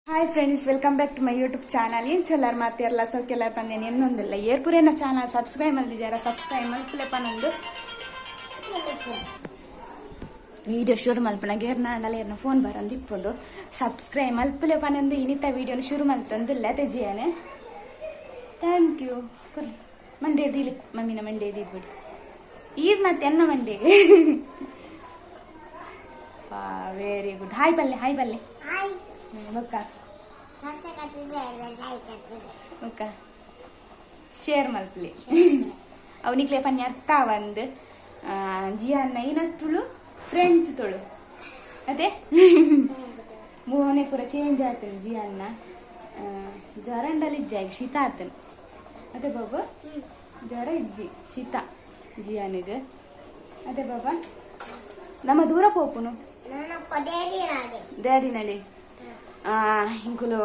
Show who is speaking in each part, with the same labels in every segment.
Speaker 1: Hi friends, welcome back to my YouTube channel. ಏನು ಚಲ್ಲಾರ ಮಾತಿರಲ್ಲ ಸೌಕೆಲ್ಲ ಪಂದೇನು ಇನ್ನೊಂದಿಲ್ಲ ಏರ್ಪುರೇನ ಚಾನಲ್ ಸಬ್ಸ್ಕ್ರೈಬ್ ಮಾಡಿದಾರ. ಸಬ್ಸ್ಕ್ರೈಬ್ ಮಲ್ಪಲೆ ಪನ್ನೊಂದು ವಿಡಿಯೋ ಶುರು ಮಲ್ಪನಾಗ ಏರ್ನಾಡಲ್ಲ ಏರ್ನ ಫೋನ್ ಬರಂದು ಇಪ್ಪೊಂದು ಸಬ್ಸ್ಕ್ರೈಬ್ ಮಲ್ಪಲೆ ಪನ್ನೊಂದು ಇನ್ನಿತ ವಿಡಿಯೋನ ಶುರು ಮಲ್ತಂದಿಲ್ಲ ತೆಜಿಯಾನೆ. ಥ್ಯಾಂಕ್ ಯು ಕೊರಿ ಮಂಡೇ ದೀಲಿ ಮಮ್ಮಿನ ಮಂಡೇ ದೀದ್ಬಿಡಿ ಈಗ ಮತ್ತೆ ಎನ್ನ ಮಂಡೇಗೆ. Very good. ಹಾಯ್ ಬಲ್ಲೆ ಹಾಯ್ ಬಲ್ಲೆ ಬೊಕ್ಕ ಬೊಕ್ಕ ಶೇರ್ ಮಲ್ಪಲಿ ಅವನಿಕ್ಲೆ ಪನ್ಯ ಅರ್ಥ ಒಂದು ಜಿಯನ್ನ ಏನತ್ತುಳು ಫ್ರೆಂಚ್ ತುಳು ಅದೇ ಮೂವನೇ ಪೂರ ಚೇಂಜ್ ಆತನು ಜಿಯನ್ನ ಜ್ವರಂಡಲ್ಲಿ ಇಜ್ಜಾಗಿ ಶೀತ ಆತನು ಅದೇ ಬಾಬು ಜ್ವರ ಇಜ್ಜಿ ಶೀತ ಜಿಯಾನಿಗೆ ಅದೇ ಬಾಬಾ ನಮ್ಮ ದೂರ ಪೋಪುನು ಡ್ಯಾಡಿನಲ್ಲಿ ಇಂಕುಲು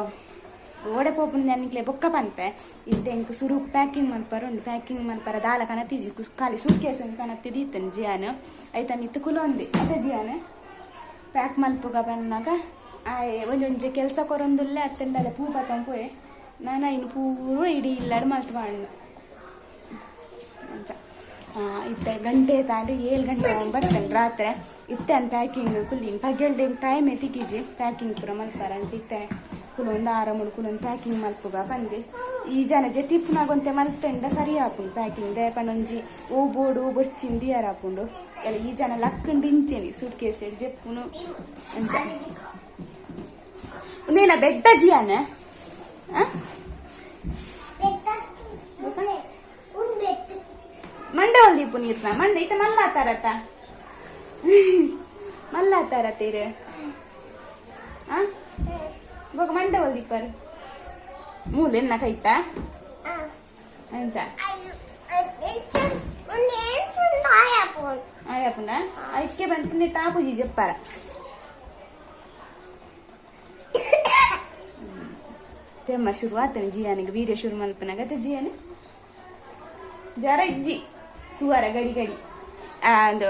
Speaker 1: ಓಡೆ ಪೋಪುನ ನನಗೆ ಬೊಕ್ಕ ಪನ್ಪೆ ಇದ್ದೆ ಇಂಕು ಸುರು ಪ್ಯಾಕಿಂಗ್ ಮಲ್ಪರುಂಡು ಪ್ಯಾಕಿಂಗ್ ಮಲ್ಪರ ದಾಲ ಕನತಿಜಿ ಖಾಲಿ ಸುಟ್ಕೇಸ್ ಕನತ್ತಿದ್ದು ಇತ್ತನು ಜಿಯಾನು ಐತ ಮಿತ್ತು ಕುಲೊಂದಿ ಅದೇ ಜಿಯಾನು ಪ್ಯಾಕ್ ಮಲ್ಪುಗ ಬನ್ನಾಗ ಒಂಜೊಂಜೆ ಕೆಲಸ ಕೊರೊಂದುಲ್ಲೆ ಅತ್ತಂಡಲ್ಲ ಪೂ ಪತ್ತಂಪುಯೆ ನಾನು ಇನ್ನು ಪೂರ ಇಡೀ ಇಲ್ಲಾಡು ಮಲ್ತು ಬಾಣ್ಣು ಇತ್ತೆ ಗಂಟೆ ತಾಂಡು 7 ಗಂಟೆ ಬರ್ತೇನೆ ರಾತ್ರಿ ಇತ್ತೆ ಅನ್ ಪ್ಯಾಕಿಂಗ್ ಕುಲ್ಲಿಂಗ್ ಪಗ್ಗೆಲ್ಡೆ ಟೈಮ್ ಎತ್ತಿಕಿಜಿ ಪ್ಯಾಕಿಂಗ್ ಪೂರ ಮಲ್ಪಾರ ಅಂತ ಇತ್ತೆ ಕುಲೊಂದು 6 ಕುಲೊಂದು ಪ್ಯಾಕಿಂಗ್ ಮಲ್ಪುಗ ಬಂದು ಈ ಜನ ಜೆತಿಪ್ಪುನಾಗೊಂತೆ ಮಲ್ಪೆಂಡ ಸರಿ ಹಾಪುಂಡು ಪ್ಯಾಕಿಂಗ್ ದೇಪನೊಂಜಿ ಓ ಬೋಡು ಬೊಚ್ಚಿನ ದಿಯರ್ ಹಾಪುಂಡು ಎಲ್ಲ ಈ ಜನ ಲಕ್ಕಂಡು ಇಂಚೇನಿ ಸೂಟ್ ಕೇಸ್ ಜೆಪ್ಪುನು ಅಂತ ನೇನ ಬೆಡ್ಡ ಜಿಯಾನ ಮಂಡೆ ಹೊಲ್ದಿಪ್ಪು ನೀರ್ನ ಮಂಡೆ ಇತ್ತ ಮಲ್ಲಾತಾರತ ಮಲ್ಲಾತಾರತೀರ ಇವಾಗ ಮಂಡೆ ಹೊಲ್ದಿಪ್ಪರು ಮೂಲ ಎನ್ನ ಕೈತಾ ಅಂಚ ಆಯಪ್ಪನ ಐಕ್ಕೆ ಬಂದು ಟಾಪುಜಿ ಜಪ್ಪಾರ ತೆಮ್ಮ ಶುರು ಆತನ ಜಿಯಾನಿಗೆ ವೀರ್ಯ ಶುರು ಮಲ್ಪನಾಗತ್ತೆ ಜಿಯಾನಿ ಜರ ಇಜ್ಜಿ ತೂವರ ಗಡಿ ಗಡಿ ಅದು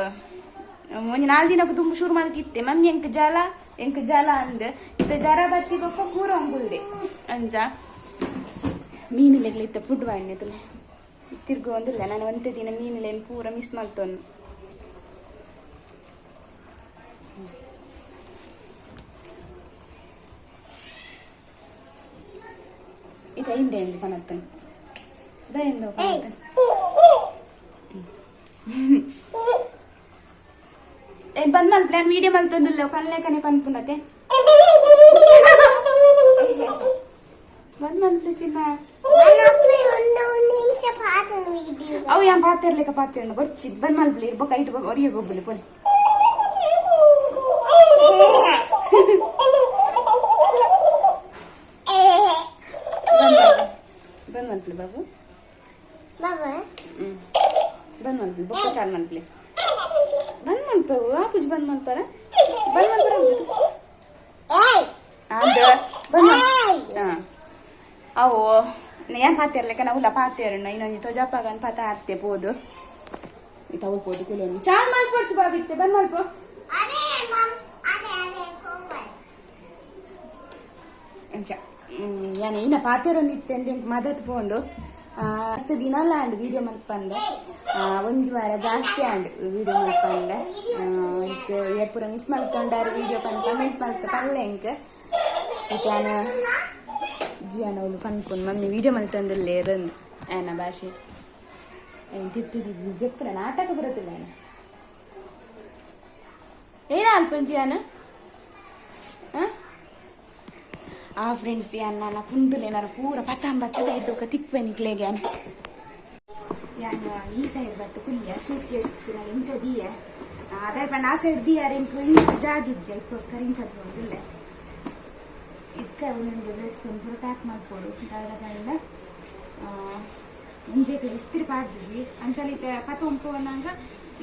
Speaker 1: ಒಂದು 4 ದಿನಕ್ಕೆ ತುಂಬ ಶುರು ಮಾಡ್ತಿತ್ತೆ ಮಮ್ಮಿ ಎಂಕ್ ಜಲ ಅಂದ್ ಇತ್ತ ಜರ ಬತ್ತಿ ಬಪ್ಪ ಕೂರ ಅಂಬುಲ್ದೆ ಅಂಜ ಮೀನುಲೆಗ್ಲ ಇತ್ತ ಫುಡ್ ವಾಣ್ಯದಲ್ಲ ತಿರ್ಗು ಒಂದಿಲ್ಲ ನಾನು ಒಂದೇ ದಿನ ಮೀನುಲೇನು ಪೂರ ಮಿಸ್ ಮಾಡ್ತೋನು ಇದ ಹಿಂದೆ ಎಂದು ಪನತ್ತನು ದಯಿಂದ ಬಂದ್ ಮಲ್ ಪ್ಲಾನ್ ವಿಡಿಯೋ ಮಲ್ತಂದಿಲ್ಲ ಕಲ್ಲೇಕನೆ ಪನ್ಪುನತೆ ಬಂದ್ ಮಲ್ತು ಚಿನ್ನ ಅವು ಯಾನ್ ಪಾತಿರ್ಲಿಕ್ಕ ಪಾತಿರ್ನ ಬೊಚ್ಚಿ ಬಂದ್ ಮಲ್ಪಲಿ ಇರ್ಬೇಕು ಐಟ್ ಒರಿಯ ಹೋಗ್ಬಲಿ ಪೊಲಿ ಬಂದ್ ಮಲ್ಪಲಿ ಬಾಬು ಬಂದ್ ಮಲ್ಪಲಿ ಬೊಕ್ಕ ಚಾಲ್ ಮಲ್ಪಲಿ ಬಂದ್ ಮಲ್ಪವು ಆಪುಜಿ ಬಂದ್ ಮಲ್ಪಾರ ಬಂದ್ ಮಲ್ಪಾರ ಅವು ಏನ್ ಪಾತಿರ್ಲಿಕ್ಕ ನಾವುಲ್ಲ ಪಾತಿರಣ್ಣ ಇನ್ನೊಂದು ತೊಜಪ್ಪಗನ್ ಪಾತ ಹತ್ತೆ ಬೋದು ತಗೊಳ್ಬೋದು ಕುಲೋನಿ ಚಾಲ್ ಮಲ್ಪಡ್ಚು ಬಾಬಿತ್ತೆ ಬಂದ್ ಮಲ್ಪ ಏನ ಇನ್ನ ಪಾತಿರೊಂದಿತ್ತೆ ಅಂತ ಮದತ್ ಪೋಂಡು ಅಷ್ಟು ದಿನ ಅಲ್ಲ ಆಂಡ್ ವಿಡಿಯೋ ಮಲ್ಪಂದ ಒಂಜಿ ವಾರ ಜಾಸ್ತಿ ಆಂಡ್ ವಿಡಿಯೋ ಮಲ್ಪಂದ ಏರ್ಪುರ ಮಿಸ್ ಮಲ್ಕೊಂಡಾರು ವಿಡಿಯೋ ಪಂದ್ ಕಮೆಂಟ್ ಮಲ್ತ ಪಲ್ಲೆ ಇಂಕ್ ನಾನು ಜಿಯಾನವಳು ಪನ್ಕೊಂಡು ಮಮ್ಮಿ ವಿಡಿಯೋ ಮಲ್ತಂದಿಲ್ಲ ಅದೊಂದು ಏನ ಭಾಷೆ ತಿರ್ತಿದ್ದು ಜಪ್ಪನ ನಾಟಕ ಬರುತ್ತಿಲ್ಲ ಏನ ಅಲ್ಪನ್ ಜಿಯಾನ ಆ ಫ್ರೆಂಡ್ಸ್ ಯಾನ ಕುಂದುಲೇನಾರು ಪೂರ ಪತಾಂಬತ್ತದ ಇದ್ದೋಕ ತಿಕ್ಪೆನಿಕ್ಲೆಗೆ ಯಾನ ಈ ಸೈಡ್ ಬತ್ತು ಕುಲ್ಲಿಯ ಸೂಟ್ ಕೇಳಿಸಿರ ಇಂಚ ದಿಯ ಅದೇ ಪಂಡ ಆ ಸೈಡ್ ದಿಯಾರ ಇಂಕು ಇಂಚ ಜಾಗಿಜ್ಜ ಇದಕ್ಕೋಸ್ಕರ ಇಂಚದ್ ಹೋಗಿಲ್ಲ ಇದಕ್ಕೆ ಒಂದೊಂದು ಡ್ರೆಸ್ ಪೂರ ಪ್ಯಾಕ್ ಮಾಡ್ಕೊಡು ದಾದ ಪಂಡ ಮುಂಜೆಗೆ ಇಸ್ತ್ರಿ ಪಾಡ್ದಿದ್ವಿ ಅಂಚಲಿತೆ ಪತ್ತೊಂಪು ಅನ್ನಂಗ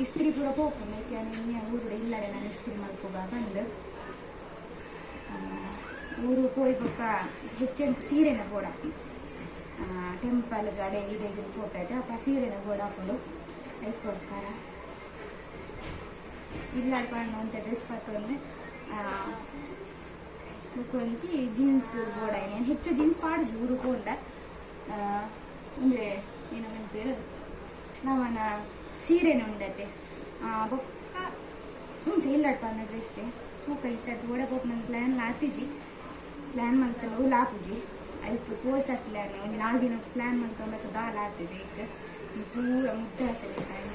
Speaker 1: ಇಸ್ತ್ರಿ ಪೂರ ಹೋಗ್ಕೊಂಡು ಯಾಕೆ ಊರು ಇಲ್ಲರೆ ನಾನು ಇಸ್ತ್ರಿ ಮಾಡ್ಕೋಬ ಬಂದು ಊರು ಹೋಗಿ ಬೊಕ್ಕ ಹೆಚ್ಚೆಂಟು ಸೀರೆನ ಬೋಡಾಕಿ ಟೆಂಪಲ್ ಗಡೆ ಇಡೆಗೆ ಫೋಟೋ ಐತೆ ಅಪ್ಪ ಸೀರೆನ ಬೋಡಾಕೊಂಡು ಅದಕ್ಕೋಸ್ಕರ ಇಲ್ಲ ಪಣ್ಣು ಅಂತ ಡ್ರೆಸ್ ಪತ್ತೊಂದು కొంచెం జీన్స్ కూడా నేను ಹೆಚ್ಚು ಜೀನ್ಸ್ ಪಾಡು ಊರುಕೊಂಡ ಅಂದರೆ ಏನಂತ ನಾವನ ಸೀರೆನೇ ಉಂಡತೆ ಬೊಕ್ಕ ಮುಂಚೆ ಇಲ್ಲಡ್ಪನ್ನ ಡ್ರೆಸ್ಸೆ ಮುಖ ಈ ಸತ್ ಕೂಡ ಬೊಕ್ಕ ನನ್ನ ಪ್ಲ್ಯಾನ್ ಮಾಡ್ತಲ್ಲ ಲಾಪುಜಿ ಅದಕ್ಕೆ ಪೋಸಟ್ಲೇನು ಒಂದು 4 ದಿನ ಪ್ಲ್ಯಾನ್ ಮಾಡ್ಕೊಂಡು ದಾಲ್ ಆಗ್ತಿದೆ ಈಗ ಪೂರ ಮುದ್ದೆ ಆಗ್ತದೆ ಟೈಮ್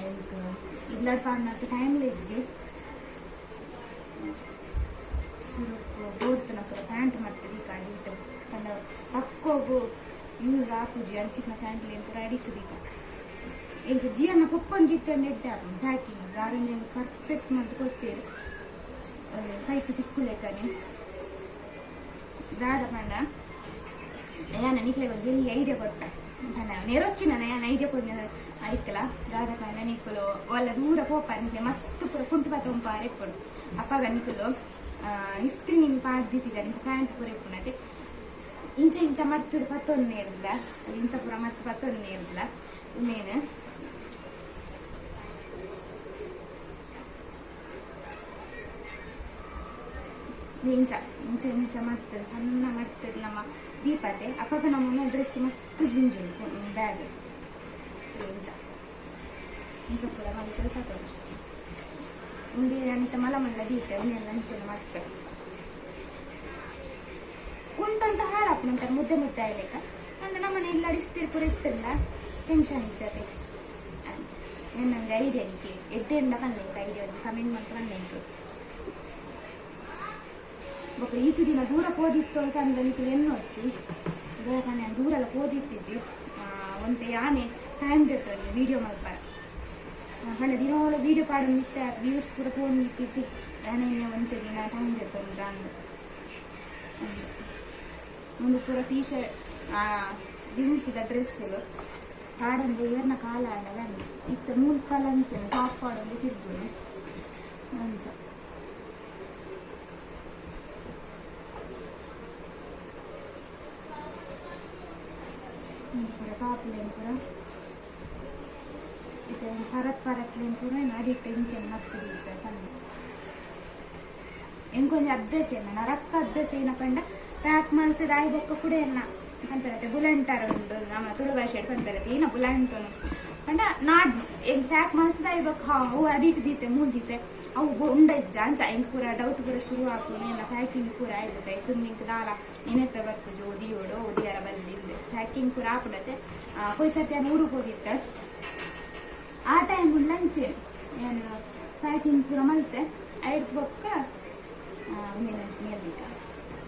Speaker 1: ಇದಕ್ಕೆ ಇಲ್ಲಡ್ಪನ್ನ ಟೈಮ್ಲಿ ಇದ್ದಿ ಬೋರ್ತನ ಪೂರ ಪ್ಯಾಂಟ್ ಮಾಡ್ತೀವಿ ಈಗ ಇಟ್ಟು ಕಂಡ ಪಕ್ಕೋಗು ಯೂಸ್ ಹಾಕುಜಿ ಅಂಚಿನ ಪ್ಯಾಂಟ್ಲಿ ಪೂರ ಅಡಿಕ್ಕಿದೆ ಈಗ ಜಿಯನ್ನ ಪಪ್ಪನ್ ಜಿತ್ತಂಡು ಇಟ್ಟಾರು ಪ್ಯಾಕಿಂಗ್ ಗಾರಂಜಿ ಪರ್ಫೆಕ್ಟ್ ಮಾಡಿ ಕೊಡ್ತೀರಿ ಕೈಕು ತಿಕ್ಕುಲೆಕ್ಕನೆ ದಾದ ಪಂಡ ಯಾನ ನಿಕ್ಲೆ ಒಂದು ಎಲ್ಲಿ ಐಡಿಯಾ ಕೊಟ್ಟ ನೆರೊಚ್ಚಿನ ಯಾನ ಐಡಿಯಾ ಕೊಡ್ನ ಆಯ್ತಲ್ಲ ದಾದ ಪಂಡ ನಿಕ್ಕಲು ಒಲ್ಲ ದೂರ ಪೋಪ ನಿಕ್ಲೆ ಮಸ್ತ್ ಪೂರ ಕುಂಟು ಪಾತ ಉಂಪಾರ ಎಪ್ಪಡು ಅಪ್ಪಾಗ ನಿಕ್ಕಲು ಇಸ್ತ್ರಿ ನಿಮ್ಗೆ ಪಾಡ್ದಿತ್ತೀಜ ಇಂಚ ಪ್ಯಾಂಟ್ ಪೂರ ಇಪ್ಪುನತೆ ಇಂಚ ಮರ್ತದ ಪತ್ತೊಂದೇ ಇರಲಿಲ್ಲ ಇಂಚ ಪೂರ ಮತ್ತೆ ಪತ್ತೊಂದೇ ಇರಲಿಲ್ಲ ಇನ್ನೇನು ಇಂಚ ಮಾಡ್ತದೆ ಸಣ್ಣ ಮಾಡ್ತದೆ ನಮ್ಮ ದೀಪತೆ ಅಪ್ಪಾಗ ನಮ್ಮ ಡ್ರೆಸ್ ಮಸ್ತ್ ಜಿಂಜು ಬ್ಯಾಗ್ ಇಂಚ ಪೂರ ಮಾಡ್ತದೆ ತಗೊಳ್ಳಿ ಮುಂದೆ ಅನಿತ ಮಲ್ಲ ದೀಪ ಉನ್ನೆಲ್ಲ ಅಂಚೆಲ್ಲ ಮಾಡ್ತಾರೆ ಕುಂಟಂತ ಹಾಳಾಪ್ ನಂತರ ಮುದ್ದೆ ಆಯ್ಲೇಕ ಅಂದ್ರೆ ನಮ್ಮನೆ ಎಲ್ಲ ಅಡಿಸ್ತೀರಿ ಪೂರ ಇತ್ತಲ್ಲ ಟೆನ್ಷನ್ ಇಜ್ಜತೆ ಅಂಚ ನನಗೆ ಐಡಿಯಾ ನಿಕ್ಕೆ ಎಡ್ಡೆಂಡ ಬಂದೆಂಟು ಐಡಿಯಾ ಒಂದು ಕಮೆಂಟ್ ಮಾಡ್ತಾ ಬಂದೆಂಟು ಬೊಕ್ಕ ಈತಿ ದಿನ ದೂರ ಹೋದಿತ್ತು ಅಂತ ಅಂದ್ರೆ ನಿಕ್ಲು ಎಣ್ಣು ಹಚ್ಚಿ ಗೋಕನೆ ದೂರೆಲ್ಲ ಹೋದಿತ್ತಿಜ್ಜಿ ಒಂತೆ ಯಾನೆ ಟೈಮ್ ತೆತ್ತೊಂದು ವೀಡಿಯೋ ಮಾಡ್ತಾರೆ ಹಣ ದಿನವಲ್ಲ ವೀಡಿಯೋ ಪಾಡು ನಿತ್ತೆ ವ್ಯೂಸ್ ಪೂರ ಫೋನ್ ನಿತ್ತಿಚ್ಚಿ ಯಾನೆ ಒಂತೆ ದಿನ ಟೈಮ್ ತೆತ್ತೊಂದು ಅಂದು ಒಂದು ಪೂರ ಟೀ ಶರ್ಟ್ ಜೀನ್ಸಿದ ಡ್ರೆಸ್ಸುಗಳು ಹಾಡಂದು ಏರ್ನ ಕಾಲ ಆಡಲ್ಲ ಇತ್ತು 3 ಕಾಲ ಅಂಚೆ ಟಾಪ್ ಹಾಡೊಂದು ತಿರ್ಗುನೆ ಅಂಚ ಪೂರ ಟಾಪ್ಲೇನು ಪೂರ ಇದು ಪರತ್ಲೇನು ಪೂರ ಅಡಿಕ್ಟ್ ಇಂಚೆನ್ ಮಕ್ಕಳಿದ್ದೆ ತಂದು ಎಂಕೊಂಚ ಅಭ್ಯಾಸ ಏನ ರಕ್ಕ ಅಭ್ಯಾಸ ಏನಪ್ಪಂಡ ಪ್ಯಾಕ್ ಮಾಡ್ತದೆ ಆಯ್ ಬೊಕ್ಕ ಕೂಡ ಎಲ್ಲ ಅಂತಾರತ್ತೆ ಬುಲಂಟಾರ ಉಂಡು ನಮ್ಮ ತುಳು ಭಾಷೆ ಬಂತಾರತ್ತೆ ಏನ ಬುಲಂಟನು ಪಂಡ ನಾಡ್ ಎಂಗ್ ಪ್ಯಾಕ್ ಮಾಡ್ತದೆ ಆಯ್ ಬೊಕ್ಕ ಅವು ಅಡಿಟ್ದಿತ್ತೆ ಮೂಲ್ದಿತ್ತೆ ಅವು ಉಂಡ ಇಜ್ಜ ಅಂಚ ಎಂಗ್ ಪೂರ ಡೌಟ್ ಪೂರ ಶುರು ಹಾಕು ಎಲ್ಲ ಪ್ಯಾಕಿಂಗ್ ಪೂರ ಆಯ್ತದೆ ತುಂಬಿಂಕ್ ದಾಲ ನೆನೆತ್ತ ಬರ್ಪುಜು ಒದಿಯೋಡು ಒದಿಯಾರ ಬಲ್ಲಿಂದು ಪ್ಯಾಕಿಂಗ್ ಪೂರ ಹಾಕ್ಬಿಡತ್ತೆ ಕೊಯ್ ಸರ್ತಿ ಊರಿಗೆ ಹೋಗಿತ್ತೆ ಆ ಟೈಮ್ ಲಂಚ್ ಏನು ಪ್ಯಾಕಿಂಗ್ ಪೂರ ಮಲ್ತೆ ಐದು ಬೊಕ್ಕ ಮೇಲ್ದಿಕ್ಕ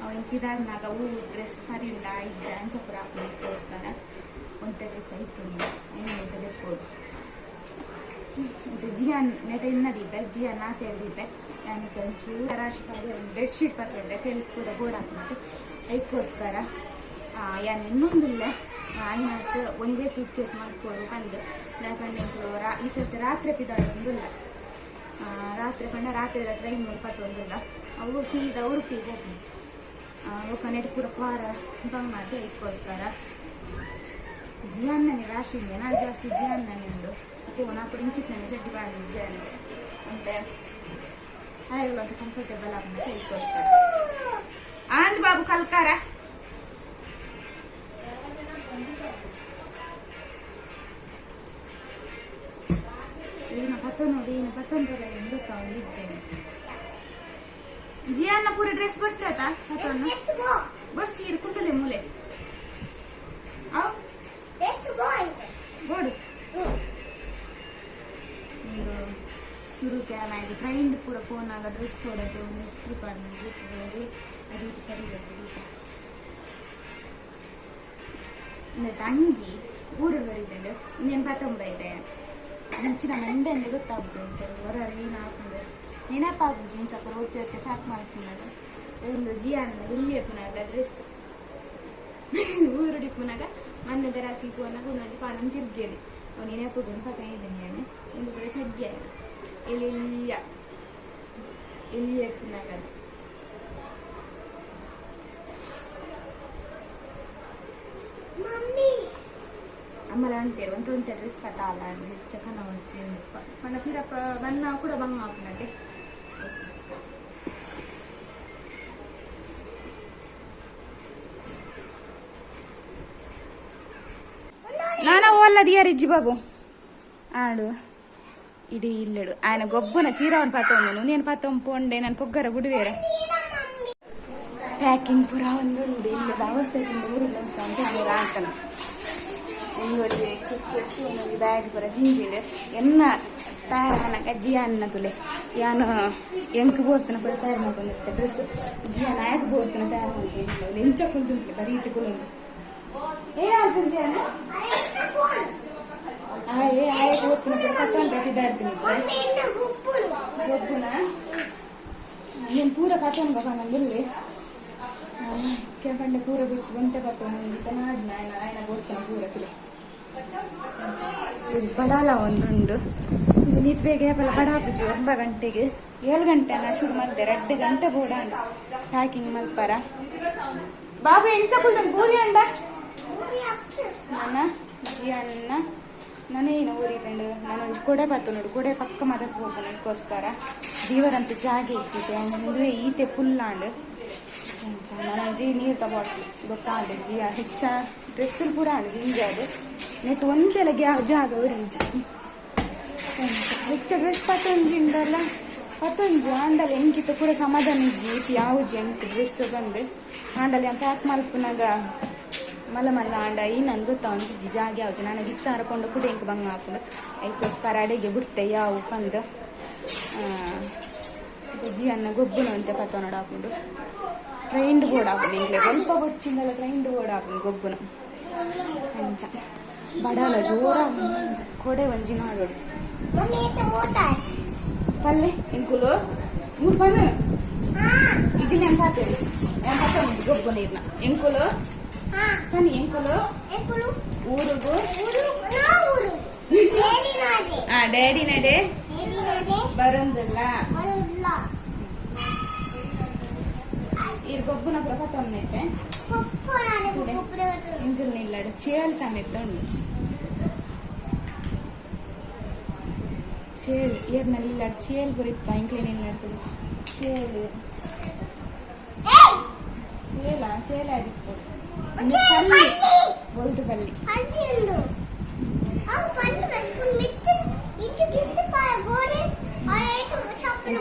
Speaker 1: ಅವನಿಗೆ ಇದಾದ್ನಾಗ ಹೂ ಡ್ರೆಸ್ ಸರಿ ಇಲ್ಲ ಇದ್ದ ಅಂಚ ಪೂರ ಹಾಕೋಸ್ಕರ ಒಂಟೆ ಡ್ರೆಸ್ ಇಟ್ಕೊಂಡು ಏನು ತೆಗೆದುಕೋದು ಇದು ಜಿಯಾನ್ ನೆಟ ಇನ್ನದಿದ್ದೆ ಜಿಯಾನ್ ಆಸೆ ಇದ್ದಿದ್ದೆ ನನಗೆ ಒಂಚೂರು ರಾಶಿ ಬೆಡ್ಶೀಟ್ ಪತ್ರೆ ತೆಲ್ ಕೂಡ ಗೋಡ್ ಹಾಕ್ಬಿಟ್ಟು ಅದಕ್ಕೋಸ್ಕರ ಯಾನು ಇನ್ನೊಂದಿಲ್ಲ ಆಯ್ತು ಒಂದೇ ಸೂಟ್ ಕೇಸ್ ಮಾಡ್ಕೊಂಡು ಬಂದು ಯಾಕಂದ್ರೆ ಈ ಸರ್ತಿ ರಾತ್ರಿ ಪಿದಾಡೊಂದಿಲ್ಲ ರಾತ್ರಿ ಪಂಡ ರಾತ್ರಿ ಟ್ರೈನ್ ಪತ್ತೊಂದಿಲ್ಲ ಅವು ಸೀದಾ ಉಡುಪಿಗೆ ಹೋಗಿ ನೆಟ್ಟು ಪೂರ ಪಾರ ಬಂಗ್ ಮಾಡಿ ಅದಕ್ಕೋಸ್ಕರ ಜಿಯಾನ್ನೇ ರಾಶಿ ಇದೆ ನಾನು ಜಾಸ್ತಿ ಜಿಯಾನ್ನೇ ಉಂಡು ಮತ್ತೆ ನಾಲ್ಕು ಇಂಚಿತ್ ನನಗೆ ಚಡ್ಡಿ ಬಾಡಿ ಜಿಯಾನ್ ಅಂತೆ ಆಯ್ತು ಕಂಫರ್ಟೇಬಲ್ ಆಗ್ತದೆ ಅದಕ್ಕೋಸ್ಕರ ಆಂದ್ ಬಾಬು ಕಲ್ಕಾರ ಏನು ಪತ್ತ ನೋಡಿ ಏನು ಪತ್ತೊಂದು ಗೊತ್ತಾವ ಇಜ್ಜೇನೆ ಜಿಯಾನ್ನ ಪೂರ ಡ್ರೆಸ್ ಬರ್ಚಾತ ಪತ್ತೊಂದು ಬರ್ಸಿ ಕುಂಟಲೆ ಮೂಲೆ ಬೋಡು ಒಂದು ಶುರು ಕ್ಯಾನಾಗಿ ಫ್ರೆಂಡ್ ಪೂರ ಫೋನ್ ಆಗ ಡ್ರೆಸ್ ಕೊಡೋದು ಒಂದು ಇಸ್ತ್ರಿ ಪಾಡ್ನ ಡ್ರೆಸ್ ಬೇರೆ ಅದು ಸರಿ ಬರ್ತದೆ இந்த ತಂಗಿ ಊರಿಗೆ ಬರಿದ್ದೆ ಇನ್ನೇನು 19 ಮುಂಚಿನ ಮಂಡೆ ಅಂದ್ರೆ ಗೊತ್ತಾಗ್ಜಿ ಅಂತ ಹೊರಗೆ ಏನು ಹಾಕಿದ್ರೆ ನೆನಪಾಗುಜಿ ಇಂಚ ಹೊರತಿ ಪ್ಯಾಕ್ ಮಾಡ್ಕೊಂಡಾಗ ಒಂದು ಜಿಯಾನ್ ಎಲ್ಲಿ ಪುನಾಗ ಡ್ರೆಸ್ ಊರುಡಿ ಪುನಾಗ ಮಣ್ಣದ ರಾಸಿ ಪೋನಾಗ ಒಂದು ಪಾಡನ್ ತಿರ್ಗೇಳಿ ಅವ್ನು ನೆನಪುಗೊಂಡು ಪಕ್ಕ ಇದ್ದೀನಿ ನಾನು ಒಂದು ಕಡೆ ಚಡ್ಡಿ ಎಲ್ಲಿ ಪುನಾಗ ಅಮ್ಮಲ ಅಂತೀರು ಒಂತ ಡ್ರೆಸ್ ಕಟ್ಟಾಲ ಹೆಚ್ಚು ಕನ್ನ వచ్చి మన పిరప్ప వన్న కూడా బంగ అవుతున్నది పల్లది రిజ్జి బాబు ఆడు ఇడి ఇల్లడు ఆయన గొబ్బన చీరవని పత్తం నేను పత్తం పోండే నన్ను పొగ్గర బుడివేరా ಪ್ಯಾಕಿಂಗ್ ಪೂರ ಒಂದು ಇಲ್ಲ ಅವಸ್ಥೆ ಊರಿಲ್ಲ ಅಂತ ಆಮೇಲೆ ರಾಂತನ ಇಂಗೋಡಿ ಸುತ್ತು ಬ್ಯಾಗ್ ಪೂರ ಜಿಂಜಿಲ್ ಎನ್ನ ತಯಾರು ಮನಕ ಜಿಯಾನ್ನ ತುಲೆ ಯಾನು ಎಂಕ್ ಬೋರ್ತನ ಪೂರ ತಯಾರು ಮಾಡ್ಕೊಂಡಿರ್ತೆ ಡ್ರೆಸ್ ಜಿಯಾನ ಆಯ್ತು ಬೋರ್ತನ ತಯಾರು ಮಾಡ್ಕೊಂಡು ಎಂಚ ಕುಂತಿರ್ಲಿ ಬರೀ ಇಟ್ಟುಕೊಳ್ಳೋದು ಏನಾಗ್ತದೆ ಜಿಯಾನ ಆಯ್ತು ಬೋರ್ತನ ಪೂರ ಕತ್ತೊಂದು ಇದಾಡ್ತೀನಿ ಗೊಬ್ಬುನ నేను పూర పచ్చని కదా వెళ్ళి ಕೆಂಪಂಡೆ ಪೂರ ಬಿಡಿಸಿ ಬಂತೆ ಬರ್ತಾನೆ ನಾಡಿನ ఆయన ಕೊಡ್ತಾನೆ ಪೂರಕ್ಕೆ ಬಡಾಲ ಒಂದುಂಡು ಇದು ನೀತ್ ಬೇಗ ಬಡ ಹಾಕಿದ್ವಿ 9 ಗಂಟೆಗೆ 7 ಗಂಟೆ ನಾ ಶುರು ಮಾಡಿದೆ 2 ಗಂಟೆ ಬೋಡ ಪ್ಯಾಕಿಂಗ್ ಮಲ್ಪರ ಬಾಬು ಎಂಚ ಕುಲ್ತಾನೆ ಪೂರಿ ಅಂಡ ನನ್ನ ಜಿ ಅಣ್ಣ ನಾನೇನು ಊರಿಕೊಂಡು ನಾನೊಂದು ಕೊಡೆ ಬತ್ತು ನೋಡು ಕೊಡೆ ಪಕ್ಕ ಮದಕ್ಕೆ ಹೋಗ್ತಾನೆ ಅದಕ್ಕೋಸ್ಕರ ದೀವರಂತ ಜಾಗ ಇಚ್ಚಿದೆ ಅಂದರೆ ಈತೆ ಫುಲ್ಲಾಂಡು ನಾನೊಂದು ನೀರು ಬಾಟ್ಲಿ ಗೊತ್ತಾಂಡು ಜಿಯ ಹೆಚ್ಚ ಡ್ರೆಸ್ಸಲ್ಲಿ ಕೂಡ ಆಂಡು ಜಿಂಜಾದು ನೆಟ್ ಒಂದೆಲ್ಲ ಜಾಗ ಒರೀಜಿ ಹೆಚ್ಚ ಡ್ರೆಸ್ ಪತ್ತೊಂಜಿಂದಲ್ಲ ಪತ್ತೊಂಜು ಆಂಡಲ್ಲಿ ಎಂಕಿತ್ತು ಕೂಡ ಸಮಾಧಾನ ಇಜ್ಜಿ ಯಾವುದು ಎಂಟು ಡ್ರೆಸ್ ಬಂದು ಆಂಡಲ್ಲಿ ಪ್ಯಾಕ್ ಮಲ್ಪನಾಗ ಮಲ್ಲ ಮಲ್ಲ ಆಂಡ ಈ ನನ್ಗೆ ಗೊತ್ತಾ ಒಂದು ಜಾಗ ಯಾವುದು ನನಗೆ ಇಚ್ಛ ಹರ್ಕೊಂಡು ಕೂಡ ಎಂಕ್ ಬಂಗ ಹಾಕೊಂಡು ಅದಕ್ಕೋಸ್ಕರ ಅಡೆಗೆ ಬಿಡ್ತೆ ಯಾವ ಬಂದು ಜಿ ಅನ್ನ ಗೊಬ್ಬನ ಅಂತೆ ಪತ್ತ ನೋಡು ಹಾಕೊಂಡು ಟ್ರೈಂಡ್ ಬೋರ್ಡ್ ಹಾಕೊಂಡು ಇಂಗ್ಲೇ ಸ್ವಲ್ಪ ಬಡ್ಚಿಂದಲ್ಲ ಟ್ರೈಂಡ್ ಬೋರ್ಡ್ ಹಾಕೊಂಡು ಗೊಬ್ಬನ ಅಂಚ ಬಡಾಲ ಜೋರ ಕೊಡೆ ಒಂಜಿ ಮಾಡೋಡು ಪಲ್ಲೆ ಇಂಕುಲು ಮೂರು ಪಲ್ಲೆ ಇದು ನೆಂಪಾತೇವೆ ಗೊಬ್ಬ ನೀರ್ನ ಇಂಕುಲು కానీ ఎంకలు ఊరుగు డాడీ నడే బరందుల్లా ఇది గొబ్బున ప్రపతం అయితే ఇంకులు నీళ్ళాడు చేయాలి సమేతండు చేయాలి ఏర్న నీళ్ళాడు చేయాలి బరిప్ప ఇంట్లో నీళ్ళాడు చేయాలి చేయాలి అది బొల్టు పల్లి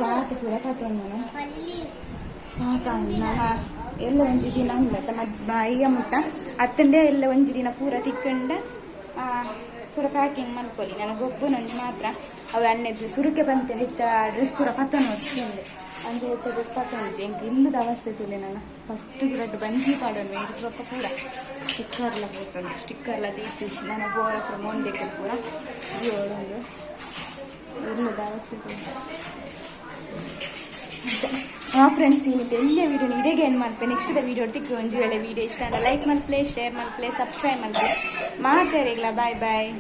Speaker 1: ಜಾತಿ ಪೂರ ಕತ್ತೊಂದು ಸಾಕ ನಾನು ಎಲ್ಲ ಒಂಜಿ ದಿನ ಉಂಡತ್ತ ಈಗ ಮುಟ್ಟ ಅತ್ತಂಡೆ ಎಲ್ಲ ಒಂಜಿ ದಿನ ಪೂರ ತಿಕ್ಕಂಡ ಪೂರ ಪ್ಯಾಕಿಂಗ್ ಮಲ್ಕೊಲಿ ನನಗೆ ಗೊಬ್ಬು ನಂದು ಮಾತ್ರ ಅವು ಅನ್ನೆದ್ದು ಸುರುಕೆ ಬಂತೆ ಹೆಚ್ಚ ಡ್ರೆಸ್ ಪೂರ ಪತ್ತನ వచ్చింది ಅಂಜೆ ಹೆಚ್ಚ ಡ್ರೆಸ್ ಪತ್ತೊಂದು ಎಂಕ್ ಇಲ್ಲದ ಅವಸ್ಥೆ ತುಲೆ ನಾನು ಫಸ್ಟ್ ಗಿರಡ್ ಬಂಜಿ ಪಾಡೋಣ ಇದ್ರೊಕ್ಕ ಪೂರ ಸ್ಟಿಕ್ಕರ್ಲ ಹೋಗ್ತಂಡು ಸ್ಟಿಕ್ಕರ್ಲ ತೀಸಿ ನನ್ನ ಬೋರ ಪೂರ ಮೊಂದೆಕ್ಕೆ ಪೂರ ಜೋಡೊಂದು ಇಲ್ಲದ ಅವಸ್ಥೆ ತುಲೆ ಫ್ರೆಂಡ್ಸ್ ಇವತ್ತು ಎಲ್ಲೇ ವೀಡಿಯೋ ಇಡೆಗೆ ಏನು ಮಾಡ್ತೆ ನೆಕ್ಸ್ಟ್ ವೀಡಿಯೋ ತಿಕ್ಕು ಒಂದು ವೇಳೆ ವೀಡಿಯೋ ಇಷ್ಟ ಲೈಕ್ ಮಲ್ಪ್ಲೆ ಶೇರ್ ಮಲ್ಪ್ಲೆ ಸಬ್ಸ್ಕ್ರೈಬ್ ಮಲ್ಪ್ಲೆ ಮಾತಾಡಿಲ್ಲ ಬಾಯ್ ಬಾಯ್.